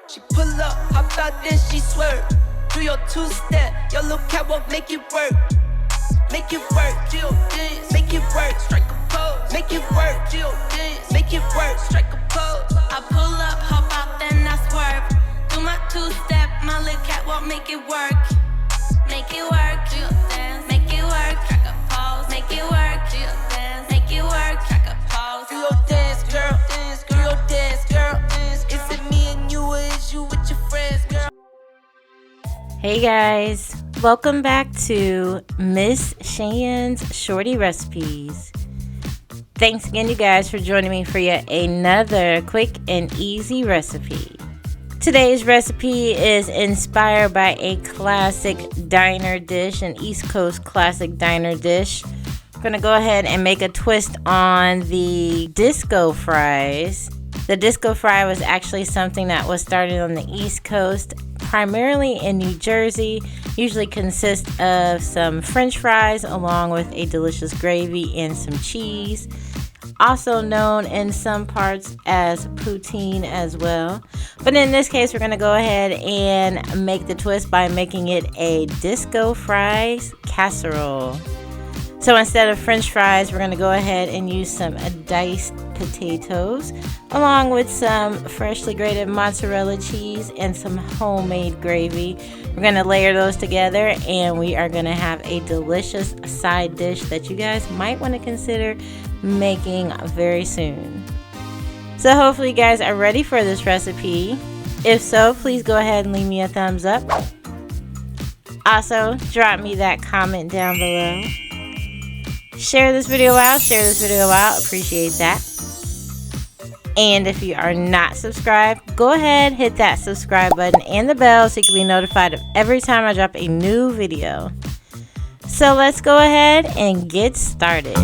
She pull up, hop out, then she swerve. Do your two-step, your little catwalk, make it work. Make it work, Jill dance, make it work, strike a pose. Make it work, Jill dance, make it work, strike a pose. I pull up, hop out, then I swerve. Do my two-step, my little catwalk, make it work. Make it work, Jill dance, make it work, strike a pose. Make it work, Jill dance, make it work, strike a pose. Do your dance, girl, dance, do your dance, girl, dance. Is it me and you, or is you with your friends, girl? Hey guys, welcome back to Miss Cheyenne's Shorty Recipes. Thanks again, you guys, for joining me for yet another quick and easy recipe. Today's recipe is inspired by a classic diner dish, an East Coast classic diner dish. I'm gonna go ahead and make a twist on the disco fries. The disco fry was actually something that was started on the East Coast, primarily in New Jersey. Usually consists of some French fries along with a delicious gravy and some cheese. Also known in some parts as poutine as well. But in this case, we're going to go ahead and make the twist by making it a disco fries casserole. So instead of French fries, we're going to go ahead and use some diced potatoes along with some freshly grated mozzarella cheese and some homemade gravy. We're going to layer those together and we are going to have a delicious side dish that you guys might want to consider making very soon. So hopefully you guys are ready for this recipe. If so, please go ahead and leave me a thumbs up. Also, drop me that comment down below. Share this video out, appreciate that. And if you are not subscribed, go ahead, hit that subscribe button and the bell so you can be notified of every time I drop a new video. So let's go ahead and get started.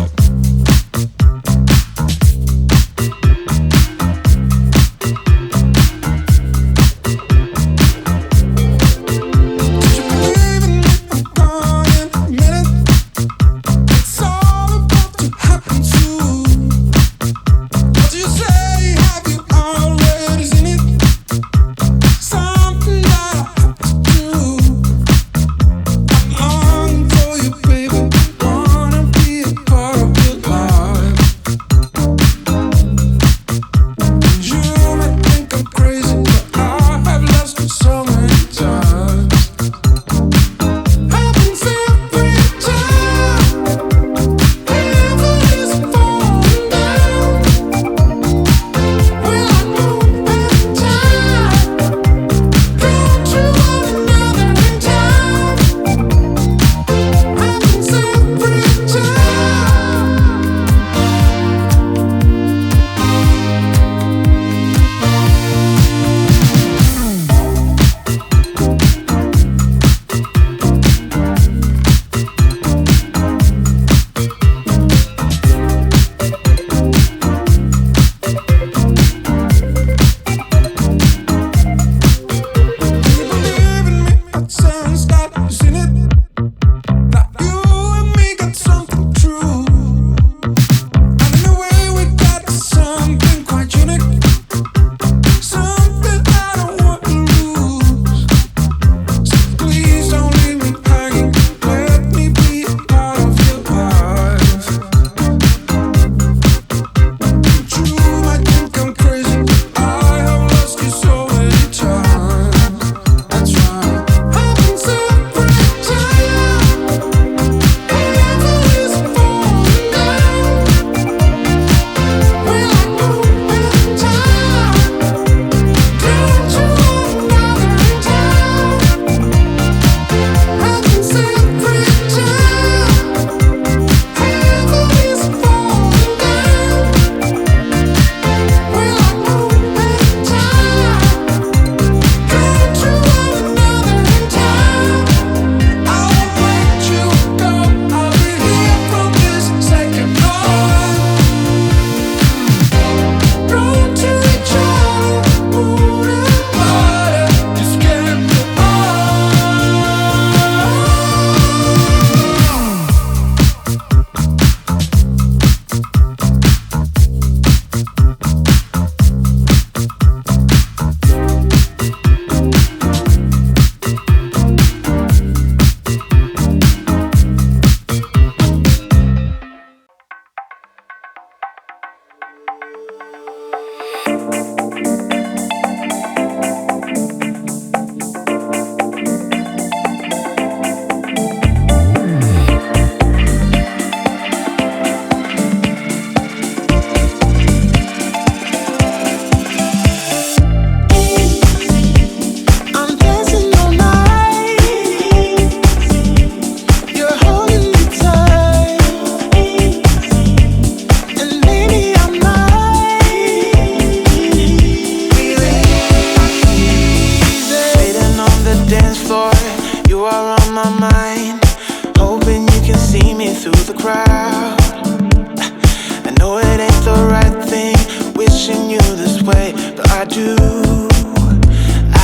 Wanna be a part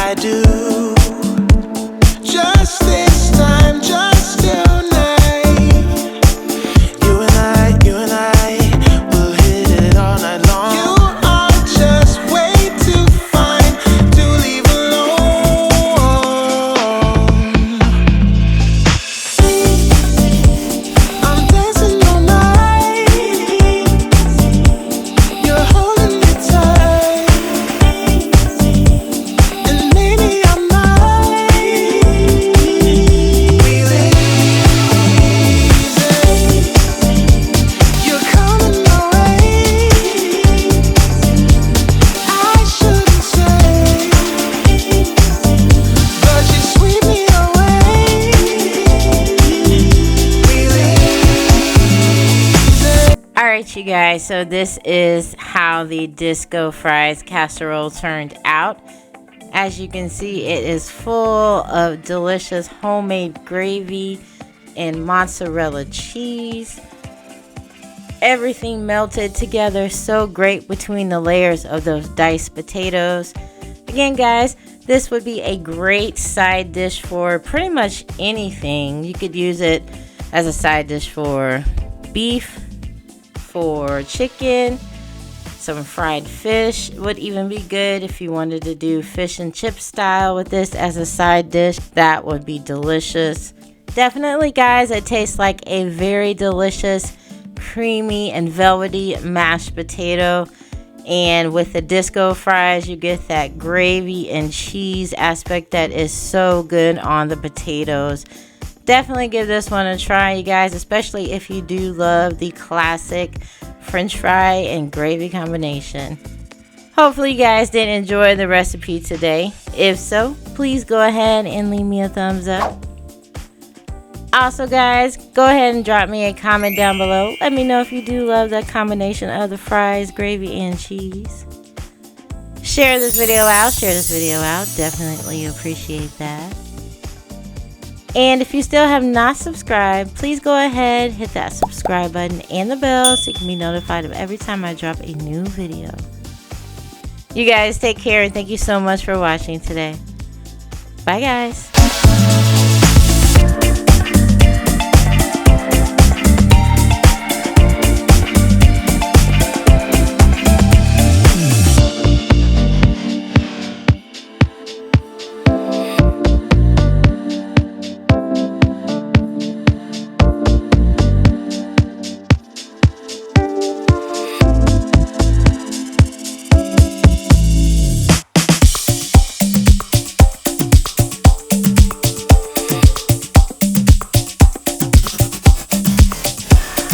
I do. Just this time, just tonight. You and I will hit it all night long. You are just way too fine to leave alone. I'm dancing all night. You're holding me tight, and maybe I might feel it easy. You're coming my way. I shouldn't say, but you sweep me away. Feel it easy. All right, you guys, so this is how the disco fries casserole turned out. As you can see, it is full of delicious homemade gravy and mozzarella cheese. Everything melted together so great between the layers of those diced potatoes. Again, guys, this would be a great side dish for pretty much anything. You could use it as a side dish for beef, for chicken, some fried fish would even be good if you wanted to do fish and chip style with this as a side dish. That would be delicious. Definitely, guys, it tastes like a very delicious, creamy and velvety mashed potato. And with the disco fries, you get that gravy and cheese aspect that is so good on the potatoes. Definitely give this one a try, you guys, especially if you do love the classic French fry and gravy combination. Hopefully you guys did enjoy the recipe today. If so, please go ahead and leave me a thumbs up. Also, guys, go ahead and drop me a comment down below. Let me know if you do love that combination of the fries, gravy, and cheese. Share this video out. Definitely appreciate that. And if you still have not subscribed, please go ahead, hit that subscribe button and the bell so you can be notified of every time I drop a new video. You guys take care and thank you so much for watching today. Bye, guys.